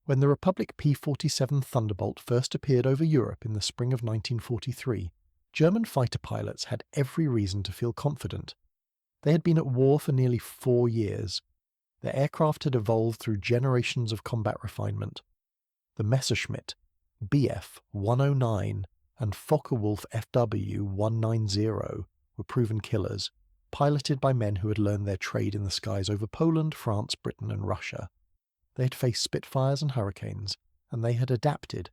When the Republic P-47 Thunderbolt first appeared over Europe in the spring of 1943, German fighter pilots had every reason to feel confident. They had been at war for nearly 4 years. Their aircraft had evolved through generations of combat refinement. The Messerschmitt, Bf 109, and Focke-Wulf FW 190 were proven killers, piloted by men who had learned their trade in the skies over Poland, France, Britain, and Russia. They had faced Spitfires and Hurricanes, and they had adapted.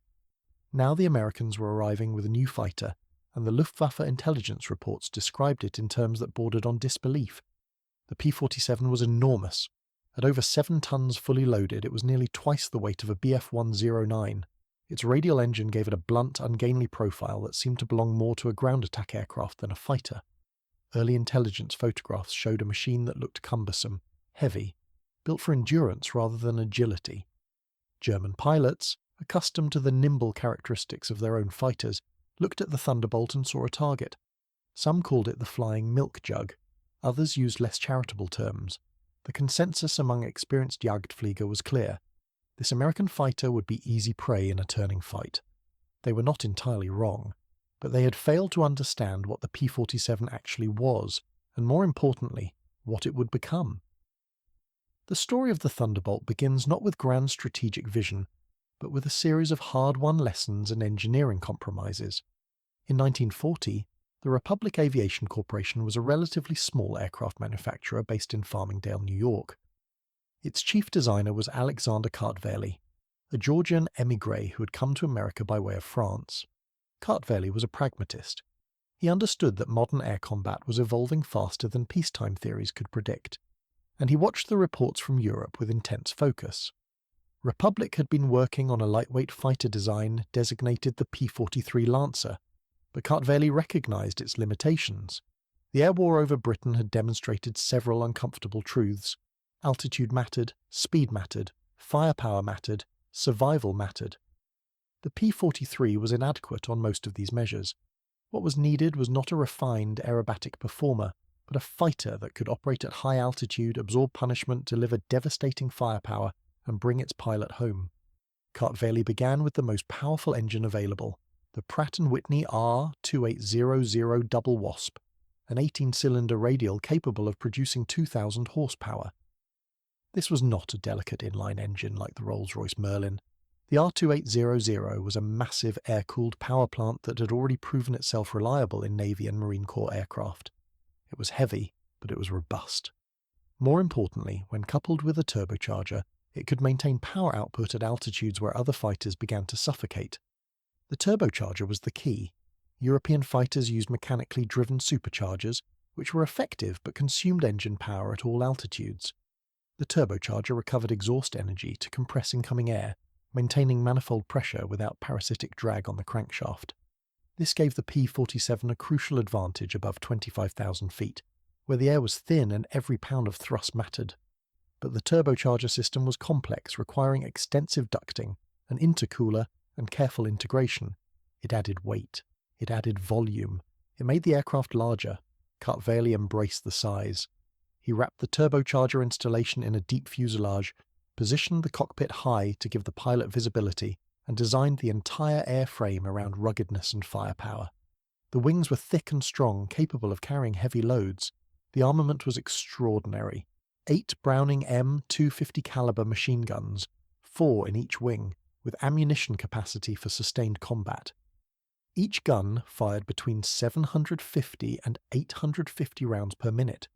Now the Americans were arriving with a new fighter, and the Luftwaffe intelligence reports described it in terms that bordered on disbelief. The P-47 was enormous. At over 7 tons fully loaded, it was nearly twice the weight of a Bf 109. Its radial engine gave it a blunt, ungainly profile that seemed to belong more to a ground attack aircraft than a fighter. Early intelligence photographs showed a machine that looked cumbersome, heavy, built for endurance rather than agility. German pilots, accustomed to the nimble characteristics of their own fighters, looked at the Thunderbolt and saw a target. Some called it the flying milk jug. Others used less charitable terms. The consensus among experienced Jagdflieger was clear. This American fighter would be easy prey in a turning fight. They were not entirely wrong, but they had failed to understand what the P-47 actually was, and more importantly, what it would become. The story of the Thunderbolt begins not with grand strategic vision, but with a series of hard-won lessons and engineering compromises. In 1940, the Republic Aviation Corporation was a relatively small aircraft manufacturer based in Farmingdale, New York. Its chief designer was Alexander Kartveli, a Georgian émigré who had come to America by way of France. Kartveli was a pragmatist. He understood that modern air combat was evolving faster than peacetime theories could predict, and he watched the reports from Europe with intense focus. Republic had been working on a lightweight fighter design designated the P-43 Lancer, but Kartveli recognized its limitations. The air war over Britain had demonstrated several uncomfortable truths. Altitude mattered, speed mattered, firepower mattered, survival mattered. The P-43 was inadequate on most of these measures. What was needed was not a refined aerobatic performer, but a fighter that could operate at high altitude, absorb punishment, deliver devastating firepower, and bring its pilot home. Kartveli began with the most powerful engine available, the Pratt & Whitney R2800 Double Wasp, an 18-cylinder radial capable of producing 2,000 horsepower. This was not a delicate inline engine like the Rolls-Royce Merlin. The R2800 was a massive air-cooled power plant that had already proven itself reliable in Navy and Marine Corps aircraft. It was heavy, but it was robust. More importantly, when coupled with a turbocharger, it could maintain power output at altitudes where other fighters began to suffocate. The turbocharger was the key. European fighters used mechanically driven superchargers, which were effective but consumed engine power at all altitudes. The turbocharger recovered exhaust energy to compress incoming air, maintaining manifold pressure without parasitic drag on the crankshaft. This gave the P-47 a crucial advantage above 25,000 feet, where the air was thin and every pound of thrust mattered. But the turbocharger system was complex, requiring extensive ducting, an intercooler, and careful integration. It added weight. It added volume. It made the aircraft larger. Kartveli embraced the size. He wrapped the turbocharger installation in a deep fuselage, positioned the cockpit high to give the pilot visibility, and designed the entire airframe around ruggedness and firepower. The wings were thick and strong, capable of carrying heavy loads. The armament was extraordinary. 8 Browning M250 caliber machine guns, 4 in each wing, with ammunition capacity for sustained combat. Each gun fired between 750 and 850 rounds per minute.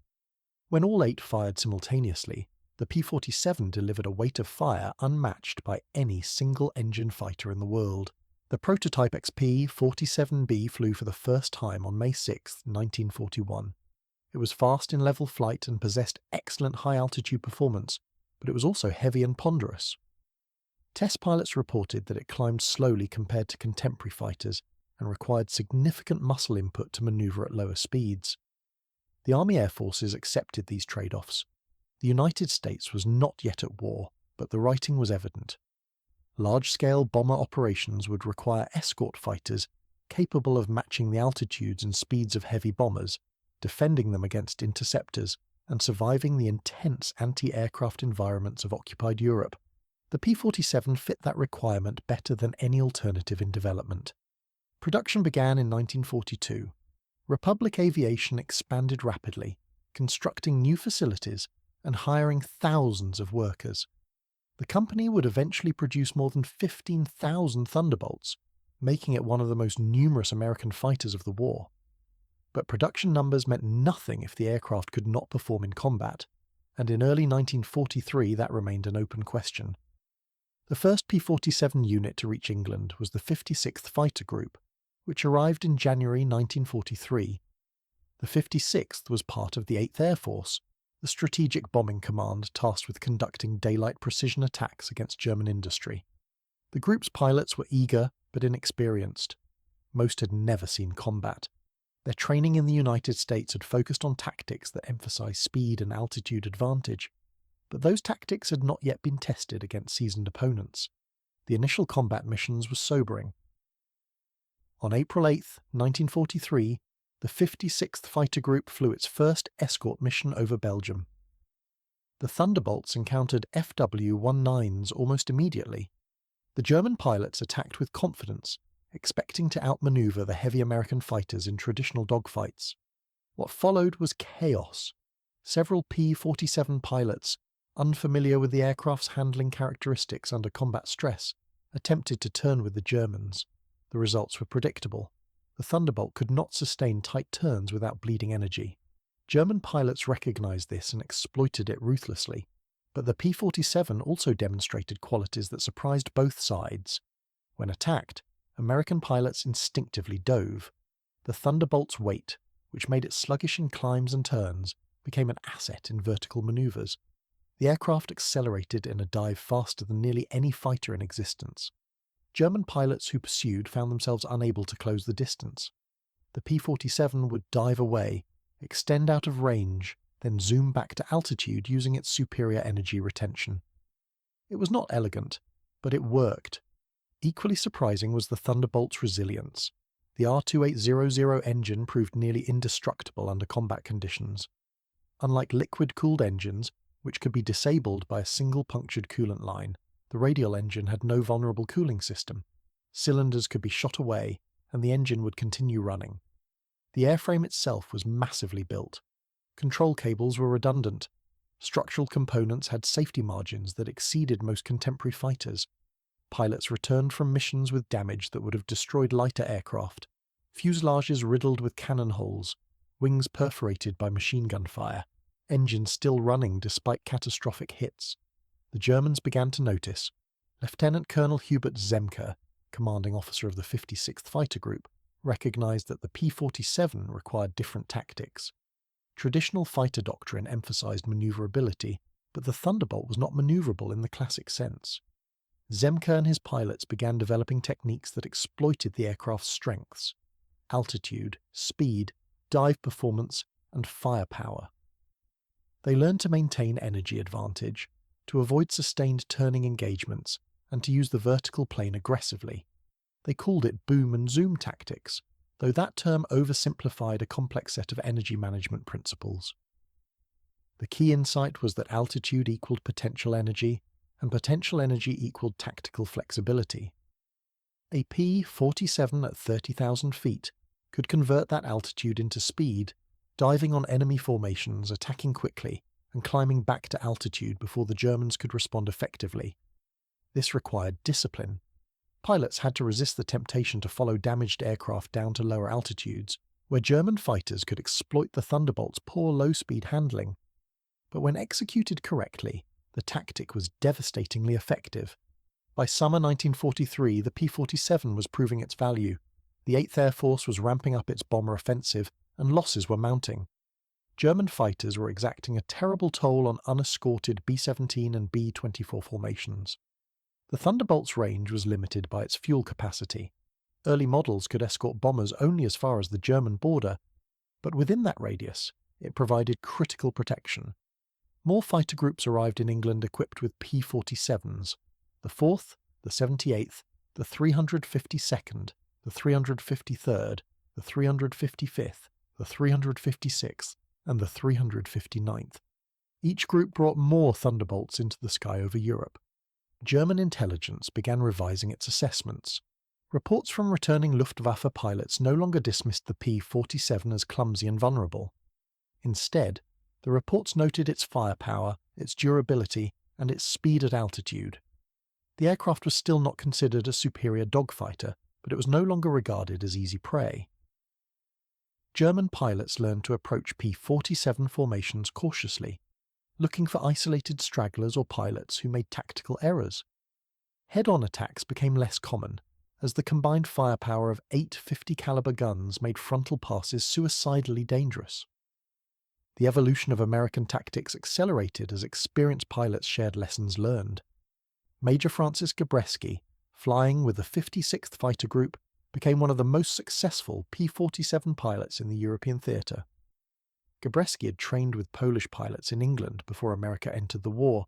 When all 8 fired simultaneously, the P-47 delivered a weight of fire unmatched by any single-engine fighter in the world. The prototype XP-47B flew for the first time on May 6, 1941. It was fast in level flight and possessed excellent high-altitude performance, but it was also heavy and ponderous. Test pilots reported that it climbed slowly compared to contemporary fighters and required significant muscle input to maneuver at lower speeds. The Army Air Forces accepted these trade-offs. The United States was not yet at war, but the writing was evident. Large-scale bomber operations would require escort fighters capable of matching the altitudes and speeds of heavy bombers, defending them against interceptors, and surviving the intense anti-aircraft environments of occupied Europe. The P-47 fit that requirement better than any alternative in development. Production began in 1942. Republic Aviation expanded rapidly, constructing new facilities and hiring thousands of workers. The company would eventually produce more than 15,000 Thunderbolts, making it one of the most numerous American fighters of the war. But production numbers meant nothing if the aircraft could not perform in combat, and in early 1943 that remained an open question. The first P-47 unit to reach England was the 56th Fighter Group, which arrived in January 1943. The 56th was part of the 8th Air Force, the strategic bombing command tasked with conducting daylight precision attacks against German industry. The group's pilots were eager but inexperienced. Most had never seen combat. Their training in the United States had focused on tactics that emphasized speed and altitude advantage, but those tactics had not yet been tested against seasoned opponents. The initial combat missions were sobering. On April 8, 1943, the 56th Fighter Group flew its first escort mission over Belgium. The Thunderbolts encountered FW-19s almost immediately. The German pilots attacked with confidence, expecting to outmaneuver the heavy American fighters in traditional dogfights. What followed was chaos. Several P-47 pilots, unfamiliar with the aircraft's handling characteristics under combat stress, attempted to turn with the Germans. The results were predictable. The Thunderbolt could not sustain tight turns without bleeding energy. German pilots recognized this and exploited it ruthlessly, but the P-47 also demonstrated qualities that surprised both sides. When attacked, American pilots instinctively dove. The Thunderbolt's weight, which made it sluggish in climbs and turns, became an asset in vertical maneuvers. The aircraft accelerated in a dive faster than nearly any fighter in existence. German pilots who pursued found themselves unable to close the distance. The P-47 would dive away, extend out of range, then zoom back to altitude using its superior energy retention. It was not elegant, but it worked. Equally surprising was the Thunderbolt's resilience. The R2800 engine proved nearly indestructible under combat conditions. Unlike liquid-cooled engines, which could be disabled by a single punctured coolant line, the radial engine had no vulnerable cooling system. Cylinders could be shot away, and the engine would continue running. The airframe itself was massively built. Control cables were redundant. Structural components had safety margins that exceeded most contemporary fighters. Pilots returned from missions with damage that would have destroyed lighter aircraft. Fuselages riddled with cannon holes, wings perforated by machine gun fire, engines still running despite catastrophic hits. The Germans began to notice. Lieutenant Colonel Hubert Zemke, commanding officer of the 56th Fighter Group, recognized that the P-47 required different tactics. Traditional fighter doctrine emphasized maneuverability, but the Thunderbolt was not maneuverable in the classic sense. Zemke and his pilots began developing techniques that exploited the aircraft's strengths: altitude, speed, dive performance, and firepower. They learned to maintain energy advantage, to avoid sustained turning engagements, and to use the vertical plane aggressively. They called it boom and zoom tactics, though that term oversimplified a complex set of energy management principles. The key insight was that altitude equaled potential energy, and potential energy equaled tactical flexibility. A P-47 at 30,000 feet could convert that altitude into speed, diving on enemy formations, attacking quickly, and climbing back to altitude before the Germans could respond effectively. This required discipline. Pilots had to resist the temptation to follow damaged aircraft down to lower altitudes, where German fighters could exploit the Thunderbolt's poor low-speed handling. But when executed correctly, the tactic was devastatingly effective. By summer 1943, the P-47 was proving its value. The 8th Air Force was ramping up its bomber offensive, and losses were mounting. German fighters were exacting a terrible toll on unescorted B-17 and B-24 formations. The Thunderbolt's range was limited by its fuel capacity. Early models could escort bombers only as far as the German border, but within that radius, it provided critical protection. More fighter groups arrived in England equipped with P-47s. The 4th, the 78th, the 352nd, the 353rd, the 355th, the 356th, and the 359th. Each group brought more Thunderbolts into the sky over Europe. German intelligence began revising its assessments. Reports from returning Luftwaffe pilots no longer dismissed the P-47 as clumsy and vulnerable. Instead, the reports noted its firepower, its durability, and its speed at altitude. The aircraft was still not considered a superior dogfighter, but it was no longer regarded as easy prey. German pilots learned to approach P-47 formations cautiously, looking for isolated stragglers or pilots who made tactical errors. Head-on attacks became less common, as the combined firepower of 8 50-caliber guns made frontal passes suicidally dangerous. The evolution of American tactics accelerated as experienced pilots shared lessons learned. Major Francis Gabreski, flying with the 56th Fighter Group, became one of the most successful P-47 pilots in the European theatre. Gabreski had trained with Polish pilots in England before America entered the war,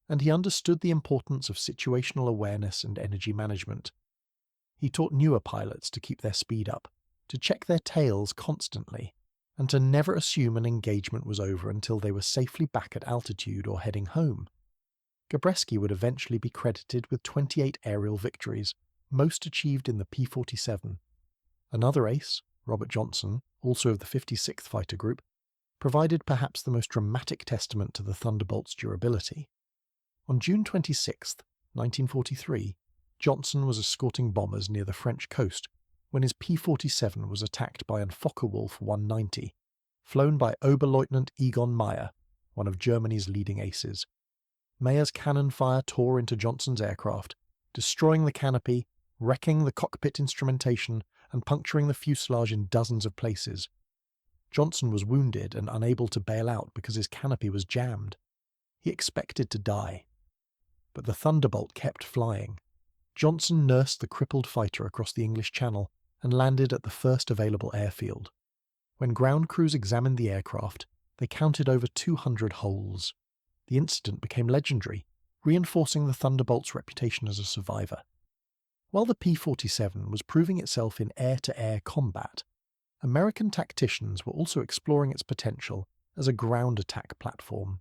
and he understood the importance of situational awareness and energy management. He taught newer pilots to keep their speed up, to check their tails constantly, and to never assume an engagement was over until they were safely back at altitude or heading home. Gabreski would eventually be credited with 28 aerial victories, most achieved in the P-47. Another ace, Robert Johnson, also of the 56th Fighter Group, provided perhaps the most dramatic testament to the Thunderbolt's durability. On June 26, 1943, Johnson was escorting bombers near the French coast when his P-47 was attacked by an Focke-Wulf 190, flown by Oberleutnant Egon Meyer, one of Germany's leading aces. Meyer's cannon fire tore into Johnson's aircraft, destroying the canopy, wrecking the cockpit instrumentation, and puncturing the fuselage in dozens of places. Johnson was wounded and unable to bail out because his canopy was jammed. He expected to die. But the Thunderbolt kept flying. Johnson nursed the crippled fighter across the English Channel and landed at the first available airfield. When ground crews examined the aircraft, they counted over 200 holes. The incident became legendary, reinforcing the Thunderbolt's reputation as a survivor. While the P-47 was proving itself in air-to-air combat, American tacticians were also exploring its potential as a ground attack platform.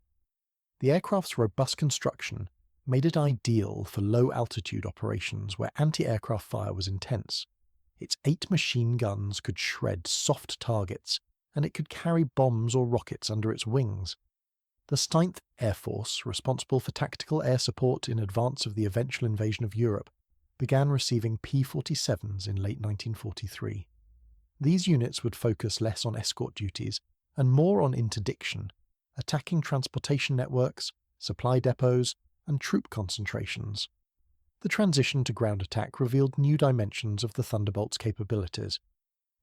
The aircraft's robust construction made it ideal for low-altitude operations where anti-aircraft fire was intense. Its 8 machine guns could shred soft targets, and it could carry bombs or rockets under its wings. The 9th Air Force, responsible for tactical air support in advance of the eventual invasion of Europe, began receiving P-47s in late 1943. These units would focus less on escort duties and more on interdiction, attacking transportation networks, supply depots, and troop concentrations. The transition to ground attack revealed new dimensions of the Thunderbolt's capabilities.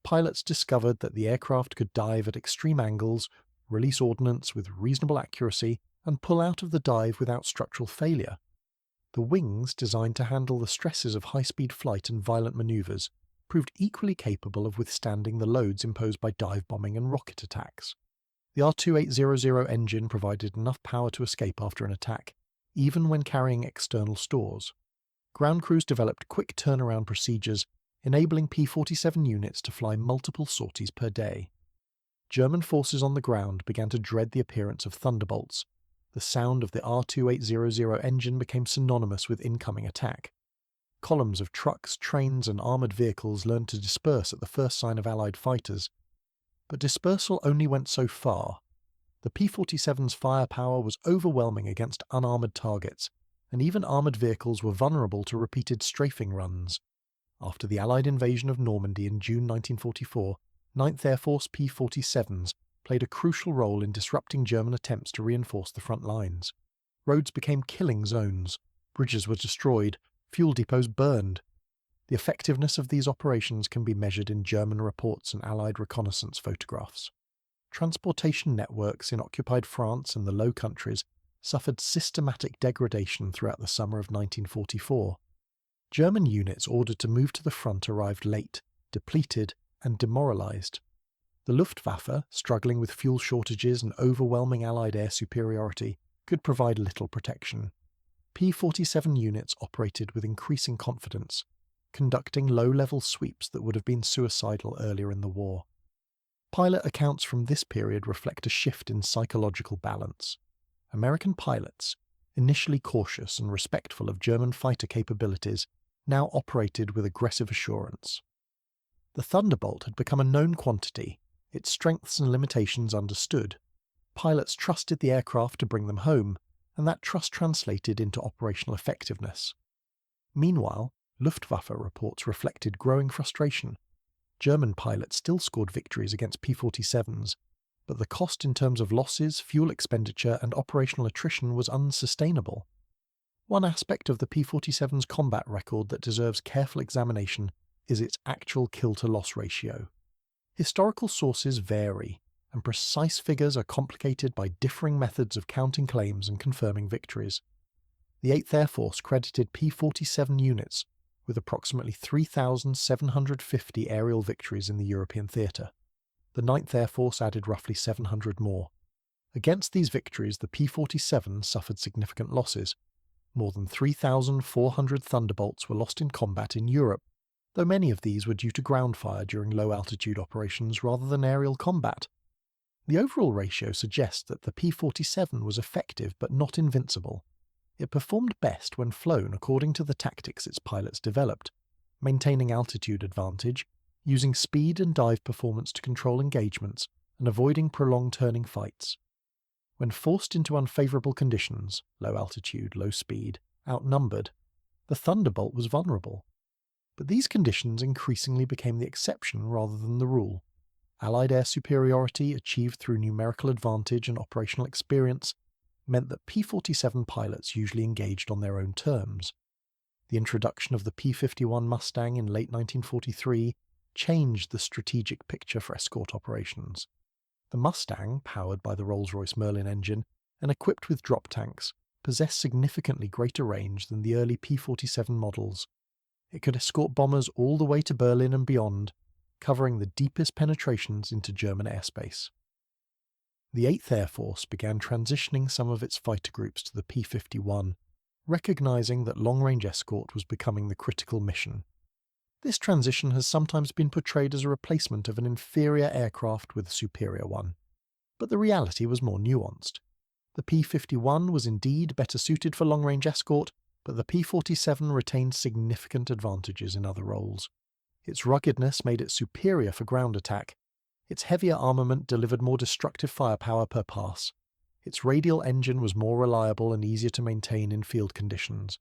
Pilots discovered that the aircraft could dive at extreme angles, release ordnance with reasonable accuracy, and pull out of the dive without structural failure. The wings, designed to handle the stresses of high-speed flight and violent maneuvers, proved equally capable of withstanding the loads imposed by dive bombing and rocket attacks. The R2800 engine provided enough power to escape after an attack, even when carrying external stores. Ground crews developed quick turnaround procedures, enabling P-47 units to fly multiple sorties per day. German forces on the ground began to dread the appearance of Thunderbolts. The sound of the R2800 engine became synonymous with incoming attack. Columns of trucks, trains, and armoured vehicles learned to disperse at the first sign of Allied fighters. But dispersal only went so far. The P-47's firepower was overwhelming against unarmoured targets, and even armoured vehicles were vulnerable to repeated strafing runs. After the Allied invasion of Normandy in June 1944, 9th Air Force P-47s played a crucial role in disrupting German attempts to reinforce the front lines. Roads became killing zones, bridges were destroyed, fuel depots burned. The effectiveness of these operations can be measured in German reports and Allied reconnaissance photographs. Transportation networks in occupied France and the Low Countries suffered systematic degradation throughout the summer of 1944. German units ordered to move to the front arrived late, depleted, and demoralised. The Luftwaffe, struggling with fuel shortages and overwhelming Allied air superiority, could provide little protection. P-47 units operated with increasing confidence, conducting low-level sweeps that would have been suicidal earlier in the war. Pilot accounts from this period reflect a shift in psychological balance. American pilots, initially cautious and respectful of German fighter capabilities, now operated with aggressive assurance. The Thunderbolt had become a known quantity, its strengths and limitations understood. Pilots trusted the aircraft to bring them home, and that trust translated into operational effectiveness. Meanwhile, Luftwaffe reports reflected growing frustration. German pilots still scored victories against P-47s, but the cost in terms of losses, fuel expenditure and operational attrition was unsustainable. One aspect of the P-47's combat record that deserves careful examination is its actual kill-to-loss ratio. Historical sources vary, and precise figures are complicated by differing methods of counting claims and confirming victories. The 8th Air Force credited P-47 units with approximately 3,750 aerial victories in the European theatre. The 9th Air Force added roughly 700 more. Against these victories, the P-47 suffered significant losses. More than 3,400 Thunderbolts were lost in combat in Europe, though many of these were due to ground fire during low-altitude operations rather than aerial combat. The overall ratio suggests that the P-47 was effective but not invincible. It performed best when flown according to the tactics its pilots developed, maintaining altitude advantage, using speed and dive performance to control engagements, and avoiding prolonged turning fights. When forced into unfavourable conditions, low altitude, low speed, outnumbered, the Thunderbolt was vulnerable. But these conditions increasingly became the exception rather than the rule. Allied air superiority achieved through numerical advantage and operational experience meant that P-47 pilots usually engaged on their own terms. The introduction of the P-51 Mustang in late 1943 changed the strategic picture for escort operations. The Mustang, powered by the Rolls-Royce Merlin engine and equipped with drop tanks, possessed significantly greater range than the early P-47 models. It could escort bombers all the way to Berlin and beyond, covering the deepest penetrations into German airspace. The 8th Air Force began transitioning some of its fighter groups to the P-51, recognizing that long-range escort was becoming the critical mission. This transition has sometimes been portrayed as a replacement of an inferior aircraft with a superior one, but the reality was more nuanced. The P-51 was indeed better suited for long-range escort, but the P-47 retained significant advantages in other roles. Its ruggedness made it superior for ground attack. Its heavier armament delivered more destructive firepower per pass. Its radial engine was more reliable and easier to maintain in field conditions.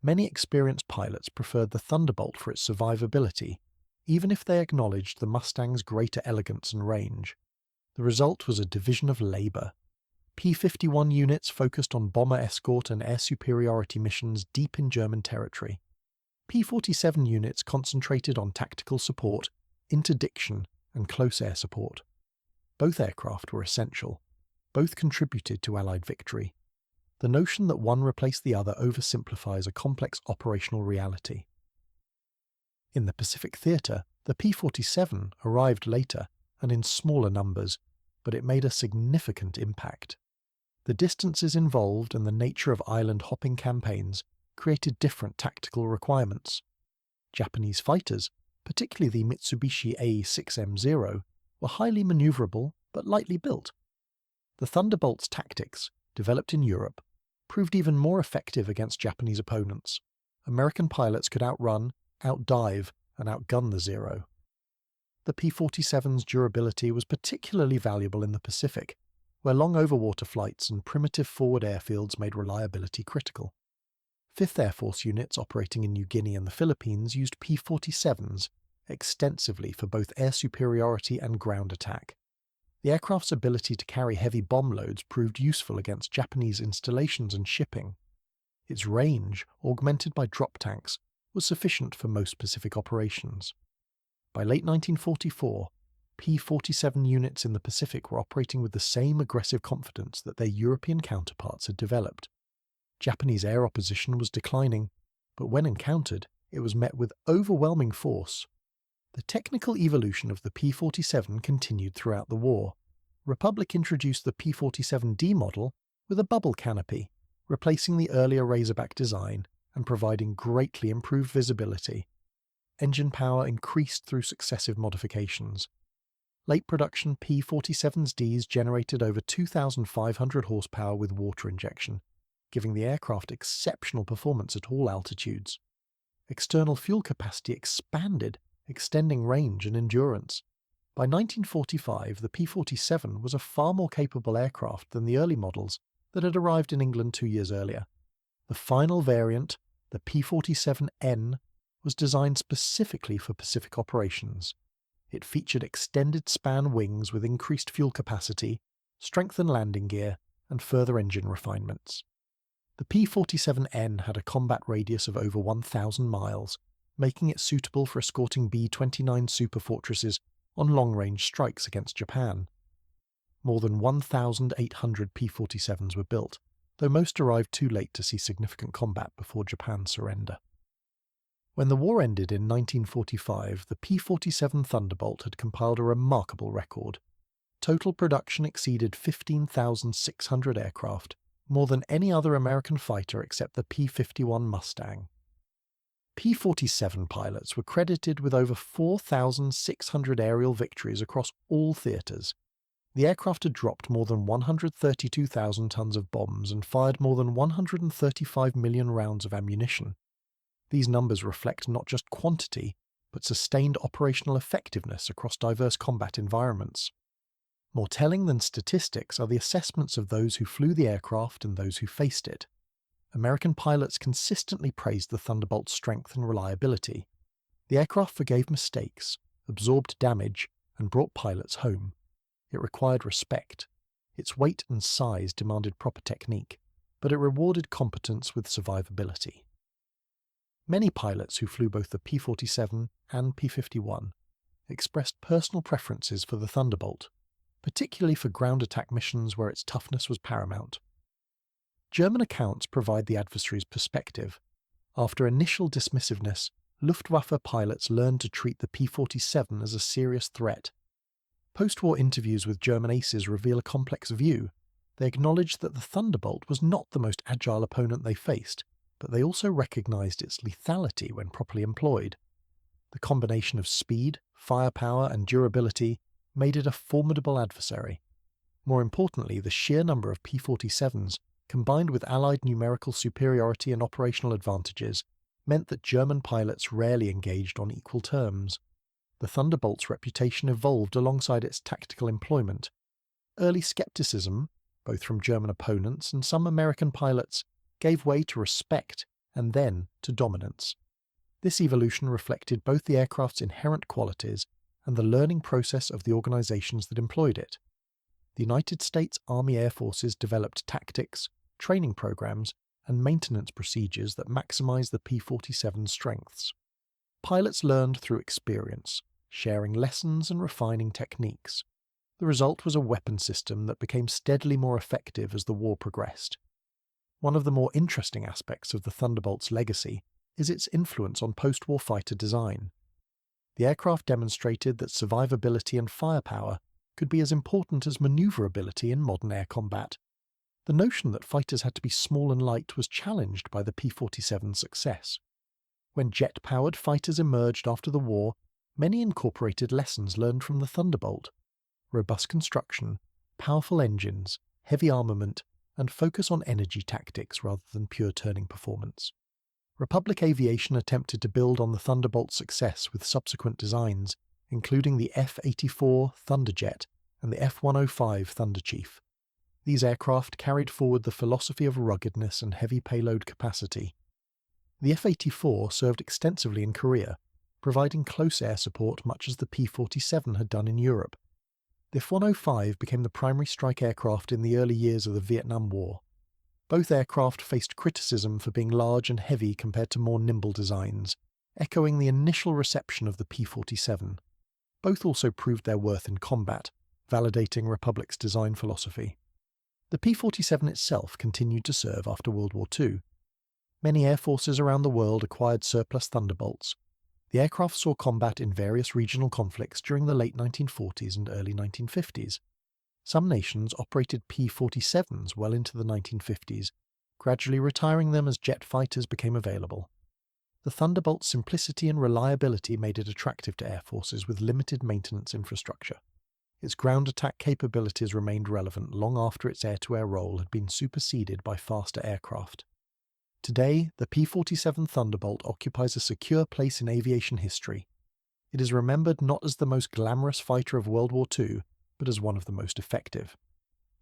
Many experienced pilots preferred the Thunderbolt for its survivability, even if they acknowledged the Mustang's greater elegance and range. The result was a division of labour. P-51 units focused on bomber escort and air superiority missions deep in German territory. P-47 units concentrated on tactical support, interdiction, and close air support. Both aircraft were essential. Both contributed to Allied victory. The notion that one replaced the other oversimplifies a complex operational reality. In the Pacific theatre, the P-47 arrived later and in smaller numbers, but it made a significant impact. The distances involved and the nature of island-hopping campaigns created different tactical requirements. Japanese fighters, particularly the Mitsubishi A6M0, were highly manoeuvrable but lightly built. The Thunderbolt's tactics, developed in Europe, proved even more effective against Japanese opponents. American pilots could outrun, outdive, and outgun the Zero. The P-47's durability was particularly valuable in the Pacific, where long overwater flights and primitive forward airfields made reliability critical. 5th Air Force units operating in New Guinea and the Philippines used P-47s extensively for both air superiority and ground attack. The aircraft's ability to carry heavy bomb loads proved useful against Japanese installations and shipping. Its range, augmented by drop tanks, was sufficient for most Pacific operations. By late 1944, P-47 units in the Pacific were operating with the same aggressive confidence that their European counterparts had developed. Japanese air opposition was declining, but when encountered, it was met with overwhelming force. The technical evolution of the P-47 continued throughout the war. Republic introduced the P-47D model with a bubble canopy, replacing the earlier Razorback design and providing greatly improved visibility. Engine power increased through successive modifications. Late production P-47Ds generated over 2,500 horsepower with water injection, giving the aircraft exceptional performance at all altitudes. External fuel capacity expanded, extending range and endurance. By 1945, the P-47 was a far more capable aircraft than the early models that had arrived in England 2 years earlier. The final variant, the P-47N, was designed specifically for Pacific operations. It featured extended-span wings with increased fuel capacity, strengthened landing gear, and further engine refinements. The P-47N had a combat radius of over 1,000 miles, making it suitable for escorting B-29 superfortresses on long-range strikes against Japan. More than 1,800 P-47s were built, though most arrived too late to see significant combat before Japan's surrender. When the war ended in 1945, the P-47 Thunderbolt had compiled a remarkable record. Total production exceeded 15,600 aircraft, more than any other American fighter except the P-51 Mustang. P-47 pilots were credited with over 4,600 aerial victories across all theatres. The aircraft had dropped more than 132,000 tons of bombs and fired more than 135 million rounds of ammunition. These numbers reflect not just quantity, but sustained operational effectiveness across diverse combat environments. More telling than statistics are the assessments of those who flew the aircraft and those who faced it. American pilots consistently praised the Thunderbolt's strength and reliability. The aircraft forgave mistakes, absorbed damage, and brought pilots home. It required respect. Its weight and size demanded proper technique, but it rewarded competence with survivability. Many pilots who flew both the P-47 and P-51 expressed personal preferences for the Thunderbolt, particularly for ground attack missions where its toughness was paramount. German accounts provide the adversary's perspective. After initial dismissiveness, Luftwaffe pilots learned to treat the P-47 as a serious threat. Post-war interviews with German aces reveal a complex view. They acknowledged that the Thunderbolt was not the most agile opponent they faced, but they also recognized its lethality when properly employed. The combination of speed, firepower, and durability made it a formidable adversary. More importantly, the sheer number of P-47s, combined with Allied numerical superiority and operational advantages, meant that German pilots rarely engaged on equal terms. The Thunderbolt's reputation evolved alongside its tactical employment. Early skepticism, both from German opponents and some American pilots, gave way to respect and then to dominance. This evolution reflected both the aircraft's inherent qualities and the learning process of the organizations that employed it. The United States Army Air Forces developed tactics, training programs, and maintenance procedures that maximized the P-47's strengths. Pilots learned through experience, sharing lessons and refining techniques. The result was a weapon system that became steadily more effective as the war progressed. One of the more interesting aspects of the Thunderbolt's legacy is its influence on post-war fighter design. The aircraft demonstrated that survivability and firepower could be as important as maneuverability in modern air combat. The notion that fighters had to be small and light was challenged by the P-47's success. When jet-powered fighters emerged after the war, many incorporated lessons learned from the Thunderbolt: robust construction, powerful engines, heavy armament, and focus on energy tactics rather than pure turning performance. Republic Aviation attempted to build on the Thunderbolt's success with subsequent designs, including the F-84 Thunderjet and the F-105 Thunderchief. These aircraft carried forward the philosophy of ruggedness and heavy payload capacity. The F-84 served extensively in Korea, providing close air support much as the P-47 had done in Europe. The F-105 became the primary strike aircraft in the early years of the Vietnam War. Both aircraft faced criticism for being large and heavy compared to more nimble designs, echoing the initial reception of the P-47. Both also proved their worth in combat, validating Republic's design philosophy. The P-47 itself continued to serve after World War II. Many air forces around the world acquired surplus Thunderbolts. The aircraft saw combat in various regional conflicts during the late 1940s and early 1950s. Some nations operated P-47s well into the 1950s, gradually retiring them as jet fighters became available. The Thunderbolt's simplicity and reliability made it attractive to air forces with limited maintenance infrastructure. its ground attack capabilities remained relevant long after its air-to-air role had been superseded by faster aircraft. Today, the P-47 Thunderbolt occupies a secure place in aviation history. It is remembered not as the most glamorous fighter of World War II, but as one of the most effective.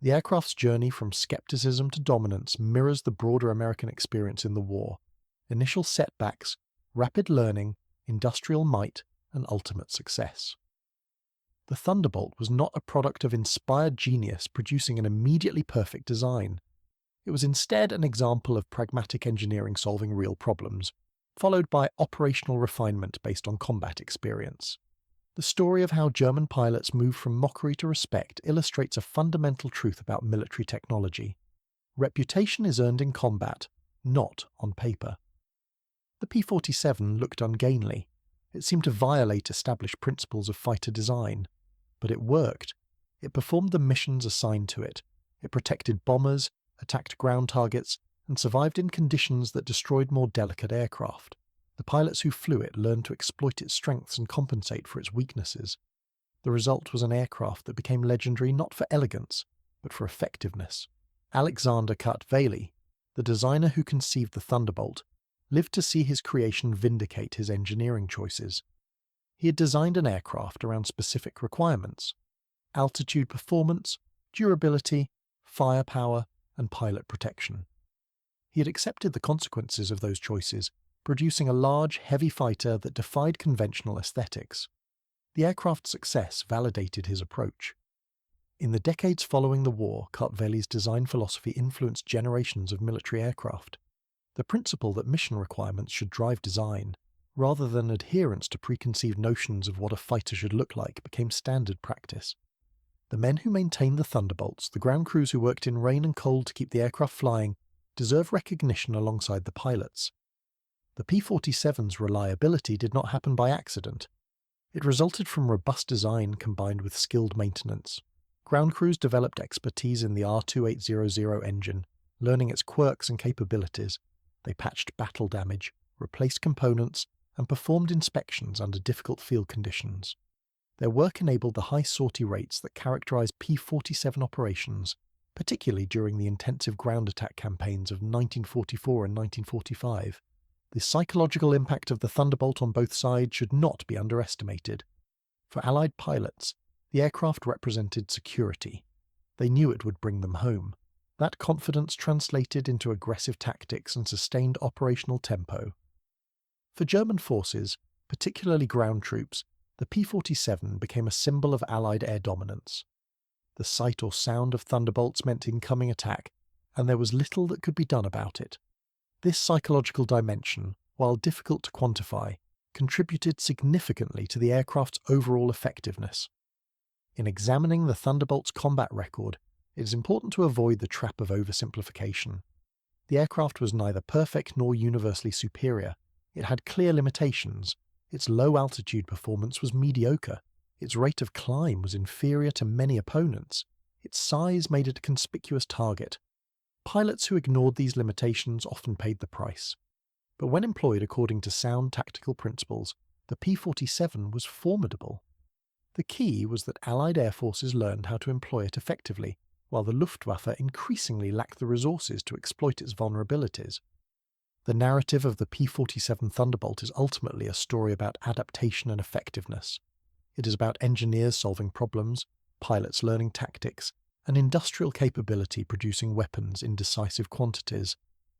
The aircraft's journey from skepticism to dominance mirrors the broader American experience in the war: initial setbacks, rapid learning, industrial might, and ultimate success. The Thunderbolt was not a product of inspired genius producing an immediately perfect design. It was instead an example of pragmatic engineering solving real problems, followed by operational refinement based on combat experience. The story of how German pilots moved from mockery to respect illustrates a fundamental truth about military technology. Reputation is earned in combat, not on paper. The P-47 looked ungainly. It seemed to violate established principles of fighter design. But it worked. It performed the missions assigned to it. It protected bombers, attacked ground targets, and survived in conditions that destroyed more delicate aircraft. The pilots who flew it learned to exploit its strengths and compensate for its weaknesses. The result was an aircraft that became legendary not for elegance, but for effectiveness. Alexander Kurt-Weyl, the designer who conceived the Thunderbolt, lived to see his creation vindicate his engineering choices. He had designed an aircraft around specific requirements: altitude performance, durability, firepower, and pilot protection. He had accepted the consequences of those choices, producing a large, heavy fighter that defied conventional aesthetics. The aircraft's success validated his approach. In the decades following the war, Kurt-Weyl's design philosophy influenced generations of military aircraft. The principle that mission requirements should drive design, rather than adherence to preconceived notions of what a fighter should look like, became standard practice. The men who maintained the Thunderbolts, the ground crews who worked in rain and cold to keep the aircraft flying, deserve recognition alongside the pilots. The P-47's reliability did not happen by accident. It resulted from robust design combined with skilled maintenance. Ground crews developed expertise in the R2800 engine, learning its quirks and capabilities. They patched battle damage, replaced components, and performed inspections under difficult field conditions. Their work enabled the high sortie rates that characterize P-47 operations, particularly during the intensive ground attack campaigns of 1944 and 1945. The psychological impact of the Thunderbolt on both sides should not be underestimated. For Allied pilots, the aircraft represented security. They knew it would bring them home. That confidence translated into aggressive tactics and sustained operational tempo. For German forces, particularly ground troops, the P-47 became a symbol of Allied air dominance. The sight or sound of Thunderbolts meant incoming attack, and there was little that could be done about it. This psychological dimension, while difficult to quantify, contributed significantly to the aircraft's overall effectiveness. In examining the Thunderbolt's combat record, it is important to avoid the trap of oversimplification. The aircraft was neither perfect nor universally superior. It had clear limitations. Its low-altitude performance was mediocre. Its rate of climb was inferior to many opponents. Its size made it a conspicuous target. Pilots who ignored these limitations often paid the price. But when employed according to sound tactical principles, the P-47 was formidable. The key was that Allied air forces learned how to employ it effectively, while the Luftwaffe increasingly lacked the resources to exploit its vulnerabilities. The narrative of the P-47 Thunderbolt is ultimately a story about adaptation and effectiveness. It is about engineers solving problems, pilots learning tactics, and industrial capability producing weapons in decisive quantities.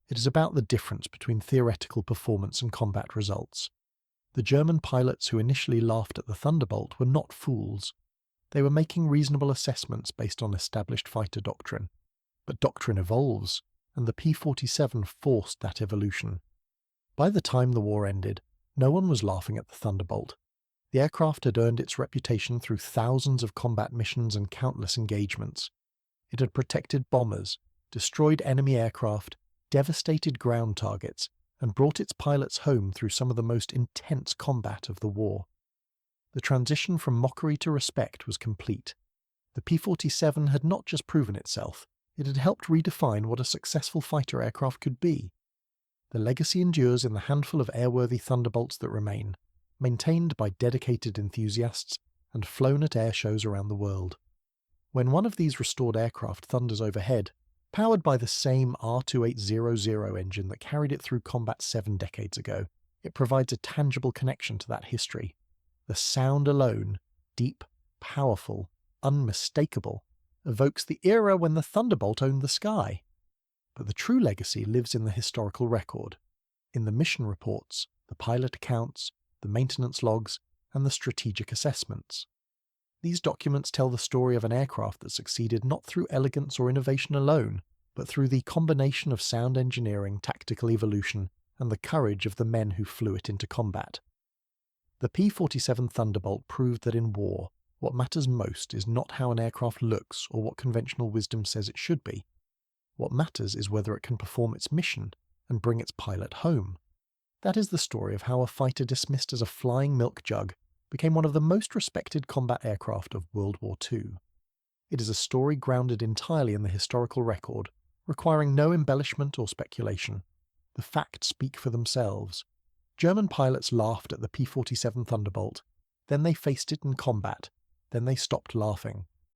It is about the difference between theoretical performance and combat results. The German pilots who initially laughed at the Thunderbolt were not fools. They were making reasonable assessments based on established fighter doctrine. But doctrine evolves, and the P-47 forced that evolution. By the time the war ended, no one was laughing at the Thunderbolt. The aircraft had earned its reputation through thousands of combat missions and countless engagements. It had protected bombers, destroyed enemy aircraft, devastated ground targets, and brought its pilots home through some of the most intense combat of the war. The transition from mockery to respect was complete. The P-47 had not just proven itself, it had helped redefine what a successful fighter aircraft could be. The legacy endures in the handful of airworthy Thunderbolts that remain, maintained by dedicated enthusiasts and flown at air shows around the world. When one of these restored aircraft thunders overhead, powered by the same R2800 engine that carried it through combat 7 decades ago, it provides a tangible connection to that history. The sound alone, deep, powerful, unmistakable, evokes the era when the Thunderbolt owned the sky. But the true legacy lives in the historical record, in the mission reports, the pilot accounts, the maintenance logs, and the strategic assessments. These documents tell the story of an aircraft that succeeded not through elegance or innovation alone, but through the combination of sound engineering, tactical evolution, and the courage of the men who flew it into combat. The P-47 Thunderbolt proved that in war, what matters most is not how an aircraft looks or what conventional wisdom says it should be. What matters is whether it can perform its mission and bring its pilot home. That is the story of how a fighter dismissed as a flying milk jug became one of the most respected combat aircraft of World War II. It is a story grounded entirely in the historical record, requiring no embellishment or speculation. The facts speak for themselves. German pilots laughed at the P-47 Thunderbolt, then they faced it in combat, then they stopped laughing.